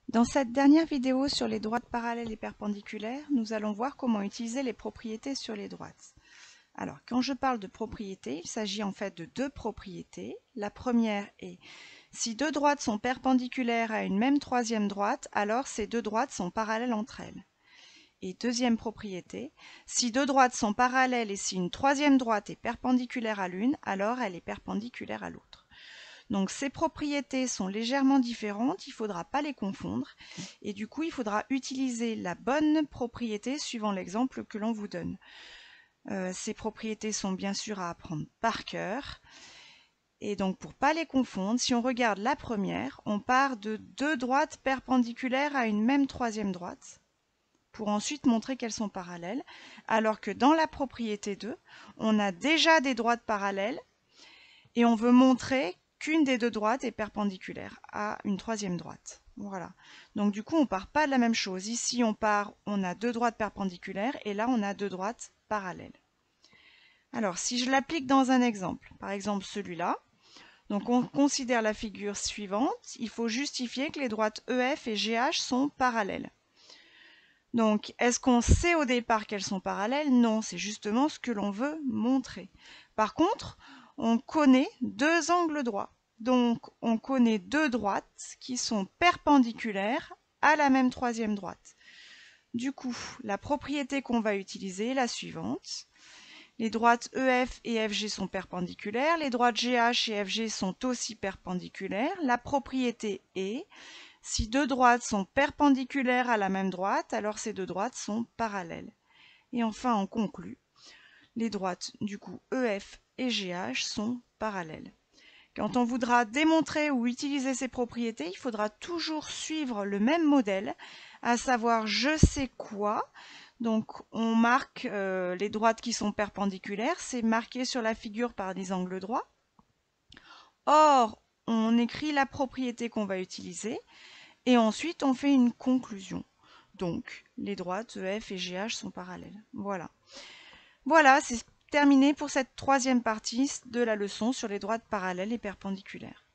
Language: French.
Dans cette dernière vidéo sur les droites parallèles et perpendiculaires, nous allons voir comment utiliser les propriétés sur les droites. Alors, quand je parle de propriétés, il s'agit en fait de deux propriétés. La première est, si deux droites sont perpendiculaires à une même troisième droite, alors ces deux droites sont parallèles entre elles. Et deuxième propriété, si deux droites sont parallèles et si une troisième droite est perpendiculaire à l'une, alors elle est perpendiculaire à l'autre. Donc ces propriétés sont légèrement différentes, il ne faudra pas les confondre et du coup il faudra utiliser la bonne propriété suivant l'exemple que l'on vous donne. Ces propriétés sont bien sûr à apprendre par cœur et donc pour ne pas les confondre, si on regarde la première, on part de deux droites perpendiculaires à une même troisième droite pour ensuite montrer qu'elles sont parallèles, alors que dans la propriété 2, on a déjà des droites parallèles et on veut montrer qu'une des deux droites est perpendiculaire à une troisième droite. Voilà. Donc du coup, on ne part pas de la même chose. Ici, on a deux droites perpendiculaires et là, on a deux droites parallèles. Alors, si je l'applique dans un exemple, par exemple celui-là, donc on considère la figure suivante, il faut justifier que les droites EF et GH sont parallèles. Donc, est-ce qu'on sait au départ qu'elles sont parallèles? Non, c'est justement ce que l'on veut montrer. Par contre, on connaît deux angles droits. Donc, on connaît deux droites qui sont perpendiculaires à la même troisième droite. Du coup, la propriété qu'on va utiliser est la suivante. Les droites EF et FG sont perpendiculaires, les droites GH et FG sont aussi perpendiculaires. La propriété est, si deux droites sont perpendiculaires à la même droite, alors ces deux droites sont parallèles. Et enfin, on conclut. Les droites, du coup, EF et GH sont parallèles. Quand on voudra démontrer ou utiliser ces propriétés, il faudra toujours suivre le même modèle, à savoir je sais quoi. Donc on marque les droites qui sont perpendiculaires, c'est marqué sur la figure par des angles droits. Or, on écrit la propriété qu'on va utiliser et ensuite on fait une conclusion. Donc, les droites EF et GH sont parallèles. Voilà. Voilà, c'est terminé pour cette troisième partie de la leçon sur les droites parallèles et perpendiculaires.